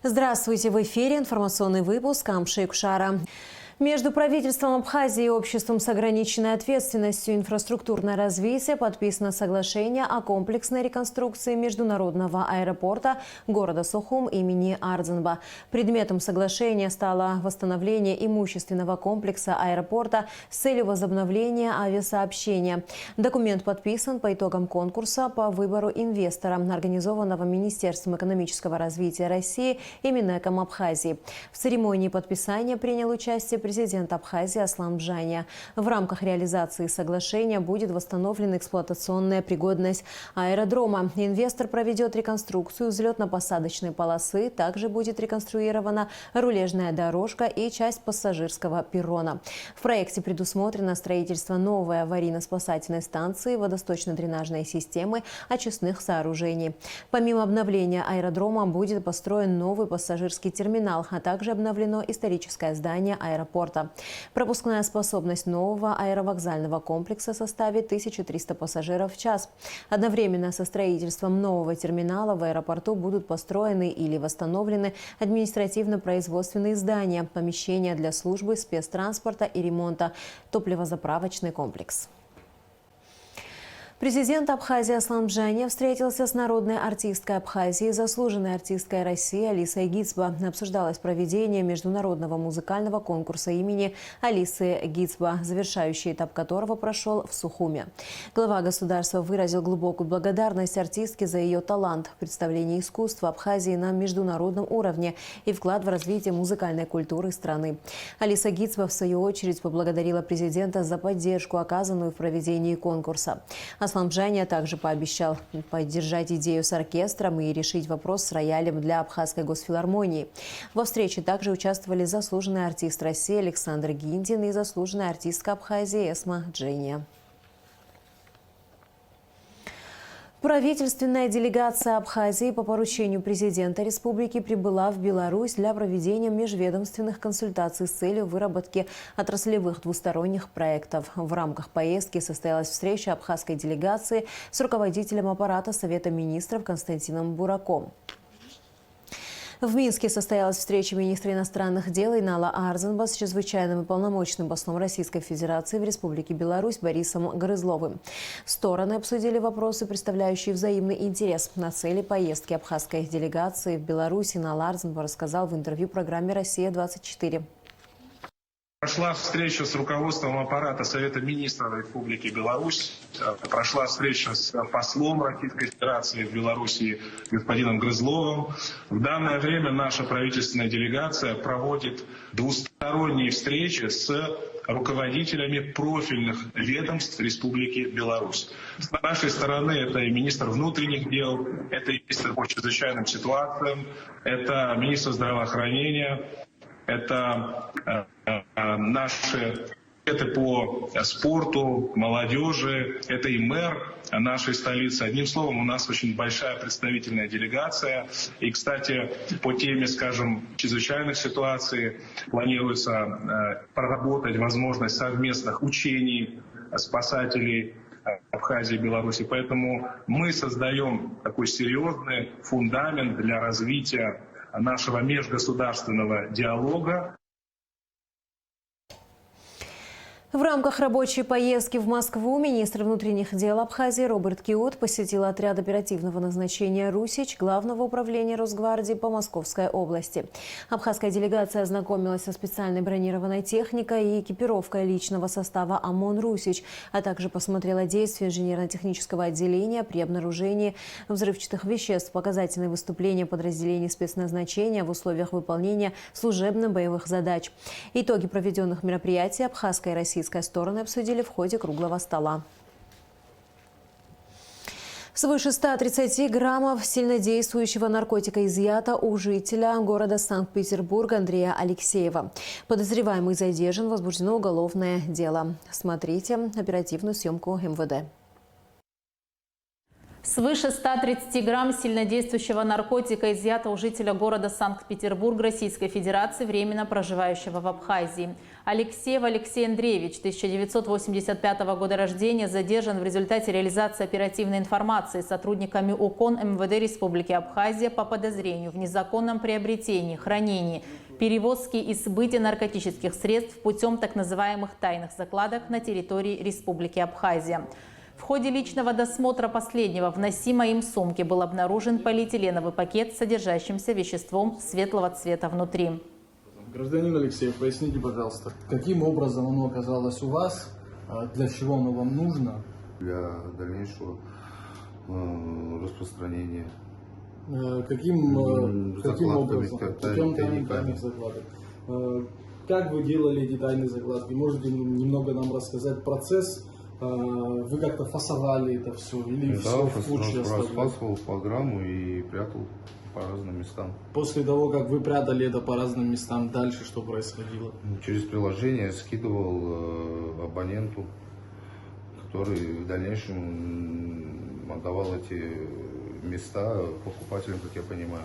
Здравствуйте! В эфире информационный выпуск Амши Кушара. Между правительством Абхазии и обществом с ограниченной ответственностью инфраструктурное развитие подписано соглашение о комплексной реконструкции международного аэропорта города Сухум имени Ардзинба. Предметом соглашения стало восстановление имущественного комплекса аэропорта с целью возобновления авиасообщения. Документ подписан по итогам конкурса по выбору инвестора, организованного Министерством экономического развития России и Минэком Абхазии. В церемонии подписания принял участие президент Абхазии Аслан Бжаня. В рамках реализации соглашения будет восстановлена эксплуатационная пригодность аэродрома. Инвестор проведет реконструкцию взлетно-посадочной полосы. Также будет реконструирована рулежная дорожка и часть пассажирского перрона. В проекте предусмотрено строительство новой аварийно-спасательной станции, водосточно-дренажной системы, очистных сооружений. Помимо обновления аэродрома будет построен новый пассажирский терминал, а также обновлено историческое здание аэропорта. Пропускная способность нового аэровокзального комплекса составит 1300 пассажиров в час. Одновременно со строительством нового терминала в аэропорту будут построены или восстановлены административно-производственные здания, помещения для службы спецтранспорта и ремонта, топливозаправочный комплекс. Президент Абхазии Аслан Бжаня встретился с народной артисткой Абхазии, заслуженной артисткой России Алисой Гицба. Обсуждалось проведение международного музыкального конкурса имени Алисы Гицба, завершающий этап которого прошел в Сухуме. Глава государства выразил глубокую благодарность артистке за ее талант, представление искусства Абхазии на международном уровне и вклад в развитие музыкальной культуры страны. Алиса Гицба, в свою очередь, поблагодарила президента за поддержку, оказанную в проведении конкурса. Аслан Бжаня также пообещал поддержать идею с оркестром и решить вопрос с роялем для Абхазской госфилармонии. Во встрече также участвовали заслуженный артист России Александр Гиндин и заслуженная артистка Абхазии Эсма Джения. Правительственная делегация Абхазии по поручению президента республики прибыла в Беларусь для проведения межведомственных консультаций с целью выработки отраслевых двусторонних проектов. В рамках поездки состоялась встреча абхазской делегации с руководителем аппарата Совета министров Константином Бураком. В Минске состоялась встреча министра иностранных дел Инала Ардзинба с чрезвычайным и полномочным послом Российской Федерации в Республике Беларусь Борисом Грызловым. Стороны обсудили вопросы, представляющие взаимный интерес. На цели поездки абхазской делегации в Беларусь Инал Ардзинба рассказал в интервью программе «Россия-24». Прошла встреча с руководством аппарата Совета министров Республики Беларусь. Прошла встреча с послом Российской Федерации в Беларуси господином Грызловым. В данное время наша правительственная делегация проводит двусторонние встречи с руководителями профильных ведомств Республики Беларусь. С нашей стороны это и министр внутренних дел, это и министр по чрезвычайным ситуациям, это министр здравоохранения, это наши это по спорту, молодежи, это и мэр нашей столицы. Одним словом, у нас очень большая представительная делегация. И, кстати, по теме, скажем, чрезвычайных ситуаций планируется проработать возможность совместных учений спасателей Абхазии и Беларуси. Поэтому мы создаем такой серьезный фундамент для развития нашего межгосударственного диалога. В рамках рабочей поездки в Москву министр внутренних дел Абхазии Роберт Киот посетил отряд оперативного назначения «Русич» Главного управления Росгвардии по Московской области. Абхазская делегация ознакомилась со специальной бронированной техникой и экипировкой личного состава ОМОН «Русич», а также посмотрела действия инженерно-технического отделения при обнаружении взрывчатых веществ, показательные выступления подразделений спецназначения в условиях выполнения служебно-боевых задач. Итоги проведенных мероприятий абхазская и российская стороны обсудили в ходе круглого стола. Свыше 130 граммов сильнодействующего наркотика изъято у жителя города Санкт-Петербург Андрея Алексеева. Подозреваемый задержан, возбуждено уголовное дело. Смотрите оперативную съемку МВД. Свыше 130 грамм сильнодействующего наркотика изъято у жителя города Санкт-Петербург Российской Федерации, временно проживающего в Абхазии. Алексеев Алексей Андреевич, 1985 года рождения, задержан в результате реализации оперативной информации сотрудниками УКОН МВД Республики Абхазия по подозрению в незаконном приобретении, хранении, перевозке и сбыте наркотических средств путем так называемых тайных закладок на территории Республики Абхазия. В ходе личного досмотра последнего в носимой им сумке был обнаружен полиэтиленовый пакет с содержащимся веществом светлого цвета внутри. Гражданин Алексеев, поясните, пожалуйста, каким образом оно оказалось у вас, для чего оно вам нужно? Для дальнейшего распространения. Каким образом? Путем тайных закладок. Как вы делали эти тайные закладки? Можете немного нам рассказать процесс? Вы как-то фасовали это все или все в куче оставляли? Расфасывал по грамму и прятал по разным местам. После того, как вы прятали это по разным местам, дальше что происходило? Через приложение скидывал абоненту, который в дальнейшем отдавал эти места покупателям, как я понимаю.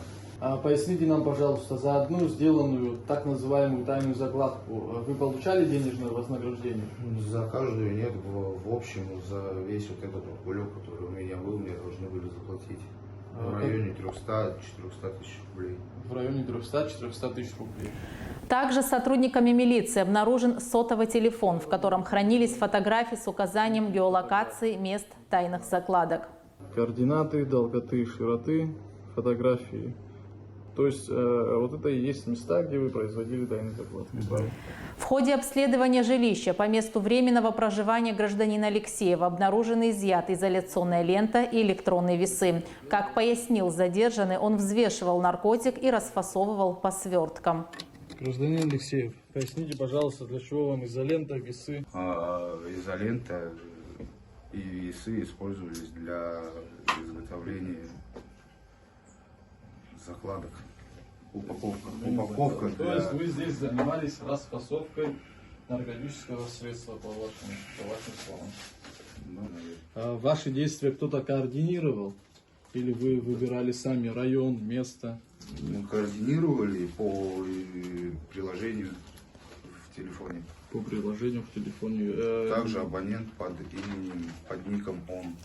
Поясните нам, пожалуйста, за одну сделанную так называемую тайную закладку вы получали денежное вознаграждение? За каждую нет, в общем, за весь вот этот кулек, который у меня был, мне должны были заплатить в районе 300-400 тысяч рублей. В районе 300-400 тысяч рублей. Также сотрудниками милиции обнаружен сотовый телефон, в котором хранились фотографии с указанием геолокации мест тайных закладок. Координаты, долготы, широты, фотографии. То есть вот это и есть места, где вы производили тайные закладки. В ходе обследования жилища по месту временного проживания гражданина Алексеева обнаружены изъяты изоляционная лента и электронные весы. Как пояснил задержанный, он взвешивал наркотик и расфасовывал по сверткам. Гражданин Алексеев, поясните, пожалуйста, для чего вам изолента, весы? Изолента и весы использовались для изготовления закладок. Упаковка. То есть вы здесь занимались расфасовкой наркотического средства, по вашим словам. Да, ваши действия кто-то координировал? Или вы выбирали сами район, место? мы координировали по приложению в телефоне. По приложению в телефоне. Также абонент под именем, под ником он.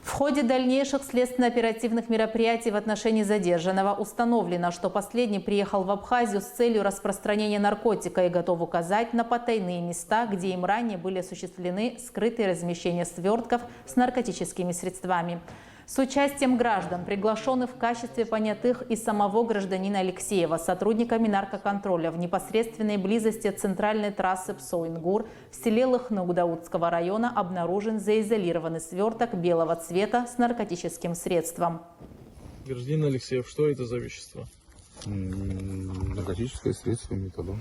В ходе дальнейших следственно-оперативных мероприятий в отношении задержанного установлено, что последний приехал в Абхазию с целью распространения наркотика и готов указать на потайные места, где им ранее были осуществлены скрытые размещения свертков с наркотическими средствами. С участием граждан, приглашенных в качестве понятых, и самого гражданина Алексеева сотрудниками наркоконтроля в непосредственной близости от центральной трассы Псо-Ингур в селе Лыхнаук-Даутского района обнаружен заизолированный сверток белого цвета с наркотическим средством. Гражданин Алексеев, что это за вещество? Наркотическое средство, метадон.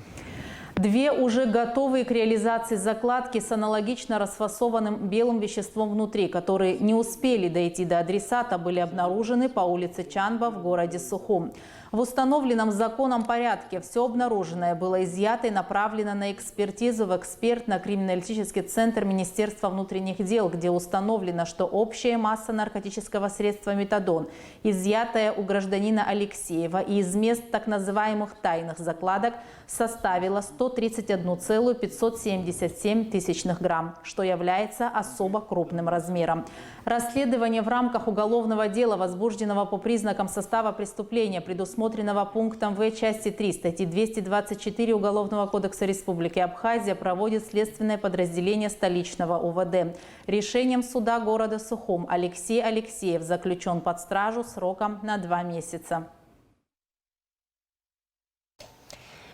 Две уже готовые к реализации закладки с аналогично расфасованным белым веществом внутри, которые не успели дойти до адресата, были обнаружены по улице Чанба в городе Сухум. В установленном законом порядке все обнаруженное было изъято и направлено на экспертизу в экспертно-криминалистический центр Министерства внутренних дел, где установлено, что общая масса наркотического средства метадон, изъятая у гражданина Алексеева и из мест так называемых тайных закладок, составила 131,577 тысячных грамм, что является особо крупным размером. Расследование в рамках уголовного дела, возбужденного по признакам состава преступления, предусмотренного пунктом В части 3 статьи 224 Уголовного кодекса Республики Абхазия, проводит следственное подразделение столичного УВД. Решением суда города Сухум Алексей Алексеев заключен под стражу сроком на 2 месяца.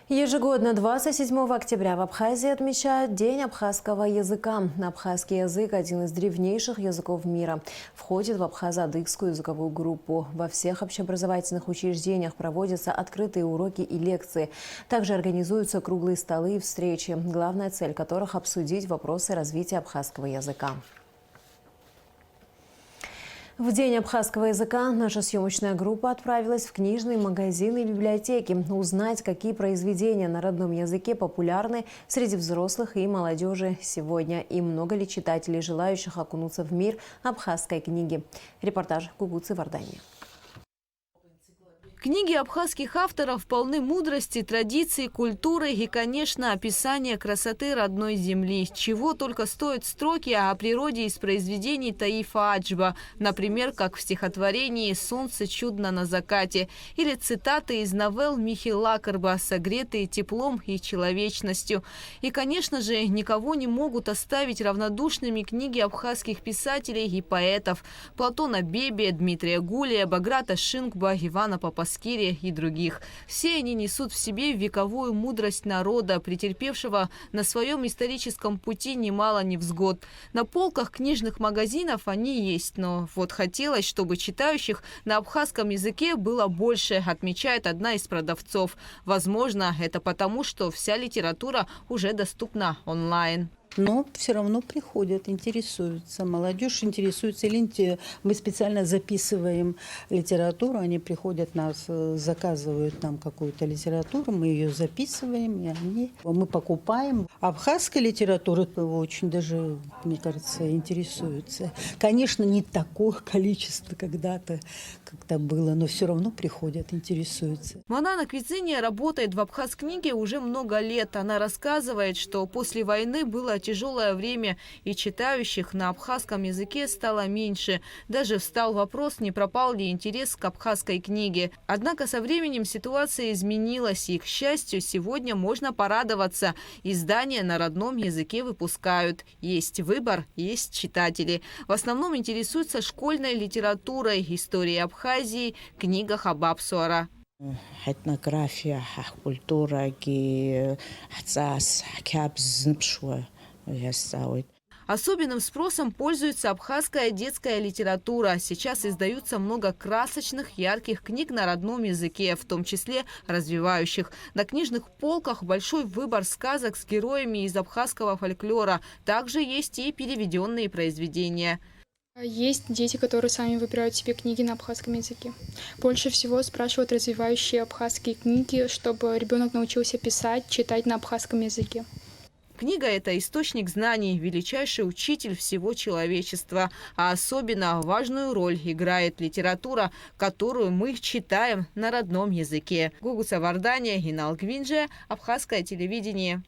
Ежегодно 27 октября в Абхазии отмечают День абхазского языка. Абхазский язык – один из древнейших языков мира. Входит в абхазо-адыгскую языковую группу. Во всех общеобразовательных учреждениях проводятся открытые уроки и лекции. Также организуются круглые столы и встречи, главная цель которых – обсудить вопросы развития абхазского языка. В День абхазского языка наша съемочная группа отправилась в книжные магазины и библиотеки узнать, какие произведения на родном языке популярны среди взрослых и молодежи сегодня, и много ли читателей, желающих окунуться в мир абхазской книги. Репортаж Гугуцы Вардани. Книги абхазских авторов полны мудрости, традиций, культуры и, конечно, описания красоты родной земли. Чего только стоят строки о природе из произведений Таифа Аджба, например, как в стихотворении «Солнце чудно на закате», или цитаты из новелл Михи Лакарба, согретые теплом и человечностью. И, конечно же, никого не могут оставить равнодушными книги абхазских писателей и поэтов – Платона Бебия, Дмитрия Гулия, Баграта Шинкба, Ивана Попаскири и других. Все они несут в себе вековую мудрость народа, претерпевшего на своем историческом пути немало невзгод. На полках книжных магазинов они есть, но вот хотелось, чтобы читающих на абхазском языке было больше, отмечает одна из продавцов. Возможно, это потому, что вся литература уже доступна онлайн. Но все равно приходят, интересуются. Молодежь интересуется. Или мы специально записываем литературу, они приходят, нас заказывают нам какую-то литературу, мы ее записываем, и мы покупаем. Абхазская литература очень даже, мне кажется, интересуется. Конечно, не такое количество когда-то было, но все равно приходят, интересуются. Манана Квицинья работает в Абхаз-книге уже много лет. Она рассказывает, что после войны было тяжелое время, и читающих на абхазском языке стало меньше. Даже встал вопрос, не пропал ли интерес к абхазской книге. Однако со временем ситуация изменилась, и, к счастью, сегодня можно порадоваться. Издания на родном языке выпускают. Есть выбор, есть читатели. В основном интересуются школьной литературой, историей Абхазии, книгах об Апсуара. Этнография, культура, Особенным спросом пользуется абхазская детская литература. Сейчас издаются много красочных, ярких книг на родном языке, в том числе развивающих. На книжных полках большой выбор сказок с героями из абхазского фольклора. Также есть и переведенные произведения. Есть дети, которые сами выбирают себе книги на абхазском языке. Больше всего спрашивают развивающие абхазские книги, чтобы ребенок научился писать, читать на абхазском языке. Книга – это источник знаний, величайший учитель всего человечества. А особенно важную роль играет литература, которую мы читаем на родном языке. Гугуца Вардания, Гинал Гвинже, Абхазское телевидение.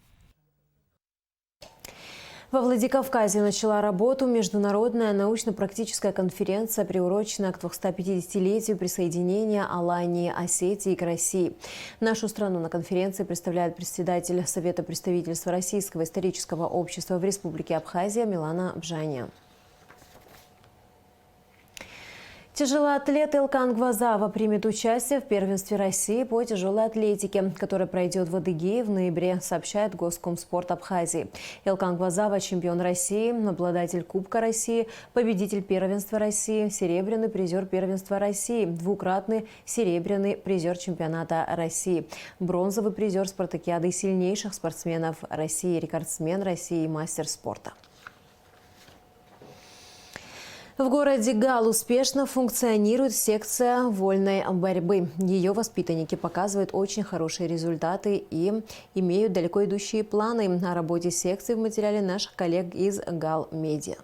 Во Владикавказе начала работу международная научно-практическая конференция, приуроченная к 250-летию присоединения Алании, Осетии к России. Нашу страну на конференции представляет председатель Совета представительства Российского исторического общества в Республике Абхазия Милана Бжаня. Тяжелоатлет Илкан Гвазава примет участие в первенстве России по тяжелой атлетике, которое пройдет в Адыгее в ноябре, сообщает Госкомспорт Абхазии. Илкан Гвазава – чемпион России, обладатель Кубка России, победитель первенства России, серебряный призер первенства России, двукратный серебряный призер чемпионата России, бронзовый призер спартакиады сильнейших спортсменов России, рекордсмен России и мастер спорта. В городе Гал успешно функционирует секция вольной борьбы. Ее воспитанники показывают очень хорошие результаты и имеют далеко идущие планы о работе секции в материале наших коллег из Гал Медиа.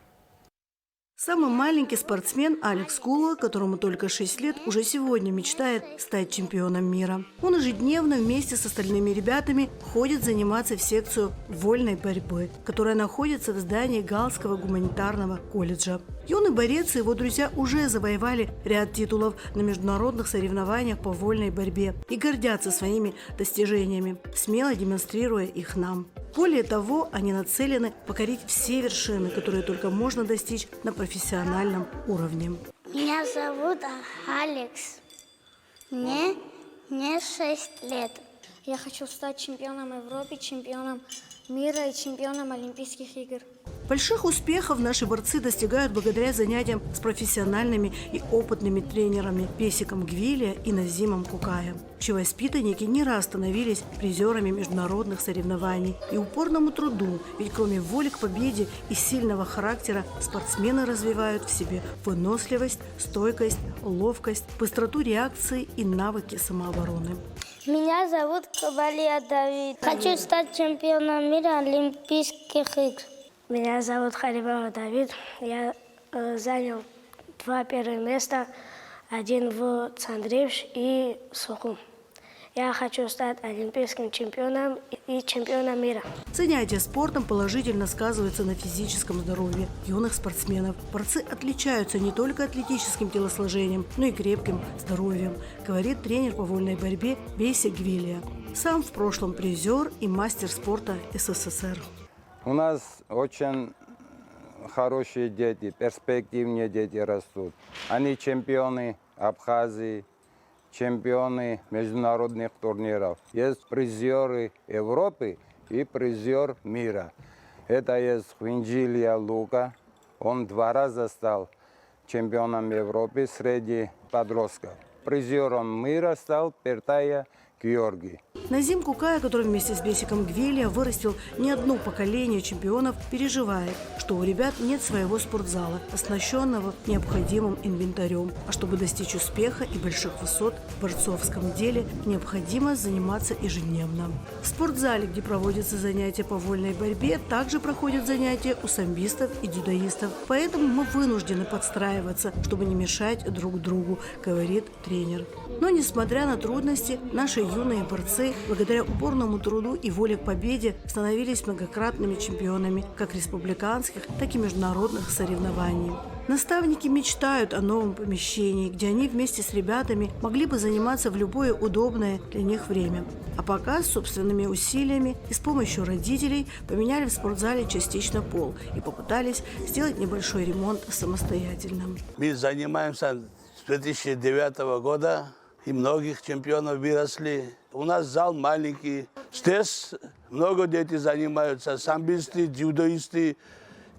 Самый маленький спортсмен Алекс Кула, которому только 6 лет, уже сегодня мечтает стать чемпионом мира. Он ежедневно вместе с остальными ребятами ходит заниматься в секцию вольной борьбы, которая находится в здании Галского гуманитарного колледжа. Юный борец и его друзья уже завоевали ряд титулов на международных соревнованиях по вольной борьбе и гордятся своими достижениями, смело демонстрируя их нам. Более того, они нацелены покорить все вершины, которые только можно достичь на профессиональном уровне. Меня зовут Алекс. Мне 6 лет. Я хочу стать чемпионом Европы, чемпионом мира и чемпионом Олимпийских игр. Больших успехов наши борцы достигают благодаря занятиям с профессиональными и опытными тренерами Песиком Гвилия и Назимом Кукаем, чьи воспитанники не раз становились призерами международных соревнований и упорному труду, ведь кроме воли к победе и сильного характера спортсмены развивают в себе выносливость, стойкость, ловкость, быстроту реакции и навыки самообороны. Меня зовут Кабалия Давид. Хочу стать чемпионом мира Олимпийских игр. Меня зовут Харибова Давид. Я занял 2 первых места, 1 в Цандревш и Сухум. Я хочу стать олимпийским чемпионом и чемпионом мира. Занятия спортом положительно сказываются на физическом здоровье юных спортсменов. Борцы отличаются не только атлетическим телосложением, но и крепким здоровьем, говорит тренер по вольной борьбе Песик Гвилия. Сам в прошлом призер и мастер спорта СССР. У нас очень хорошие дети, перспективные дети растут. Они чемпионы Абхазии, чемпионы международных турниров. Есть призеры Европы и призер мира. Это есть Хвинджилья Лука. Он 2 раза стал чемпионом Европы среди подростков. Призером мира стал Пертая Георгий. Назим Кукай, который вместе с Песиком Гвилия вырастил не одно поколение чемпионов, переживает, что у ребят нет своего спортзала, оснащенного необходимым инвентарем. А чтобы достичь успеха и больших высот в борцовском деле, необходимо заниматься ежедневно. В спортзале, где проводятся занятия по вольной борьбе, также проходят занятия у самбистов и дзюдоистов. Поэтому мы вынуждены подстраиваться, чтобы не мешать друг другу, говорит тренер. Но, несмотря на трудности, наши юные борцы благодаря упорному труду и воле к победе становились многократными чемпионами как республиканских, так и международных соревнований. Наставники мечтают о новом помещении, где они вместе с ребятами могли бы заниматься в любое удобное для них время. А пока с собственными усилиями и с помощью родителей поменяли в спортзале частично пол и попытались сделать небольшой ремонт самостоятельно. Мы занимаемся с 2009 года. И многих чемпионов выросли. У нас зал маленький. Здесь много детей занимаются. Самбисты, дзюдоисты,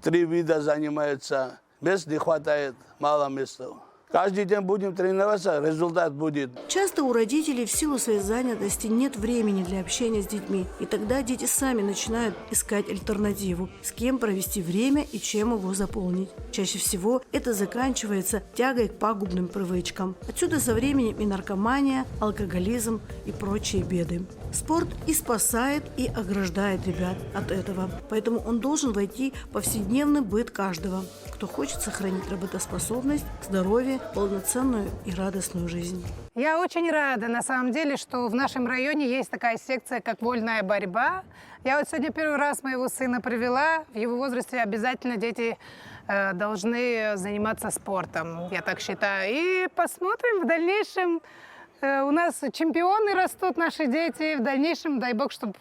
3 вида занимаются. Мест не хватает, мало места. Каждый день будем тренироваться, результат будет. Часто у родителей в силу своей занятости нет времени для общения с детьми. И тогда дети сами начинают искать альтернативу, с кем провести время и чем его заполнить. Чаще всего это заканчивается тягой к пагубным привычкам. Отсюда со временем и наркомания, алкоголизм и прочие беды. Спорт и спасает, и ограждает ребят от этого. Поэтому он должен войти в повседневный быт каждого, кто хочет сохранить работоспособность, здоровье, полноценную и радостную жизнь. Я очень рада, на самом деле, что в нашем районе есть такая секция, как вольная борьба. Я вот сегодня первый раз моего сына привела. В его возрасте обязательно дети должны заниматься спортом, я так считаю. И посмотрим в дальнейшем. У нас чемпионы растут, наши дети. В дальнейшем, дай бог, чтобы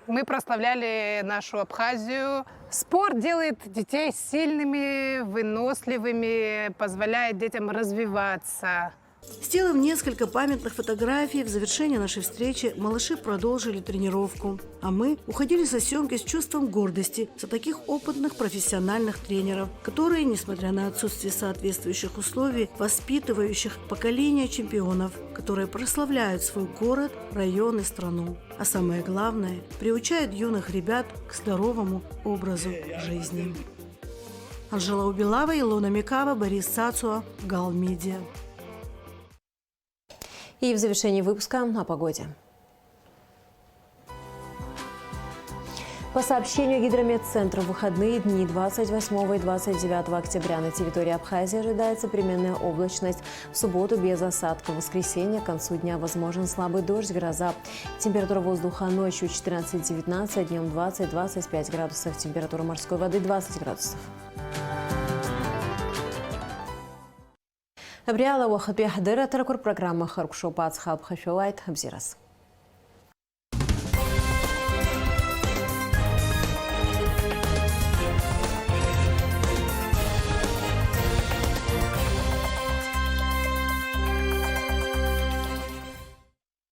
мы прославляли нашу Абхазию. Спорт делает детей сильными, выносливыми, позволяет детям развиваться. Сделав несколько памятных фотографий, в завершение нашей встречи малыши продолжили тренировку. А мы уходили со съемки с чувством гордости за таких опытных профессиональных тренеров, которые, несмотря на отсутствие соответствующих условий, воспитывающих поколение чемпионов, которые прославляют свой город, район и страну. А самое главное, приучают юных ребят к здоровому образу жизни. Анжела Убилава, Илона Микава, Борис Цацуа, Гал Медиа. И в завершении выпуска о погоде. По сообщению Гидрометцентра, в выходные дни 28 и 29 октября на территории Абхазии ожидается переменная облачность. В субботу без осадков. В воскресенье к концу дня возможен слабый дождь, гроза. Температура воздуха ночью 14-19, днем 20-25 градусов. Температура морской воды 20 градусов. Абриала Уахапе Дера Таракур программа Харкшопац Хаб Хафилайт Абзирас.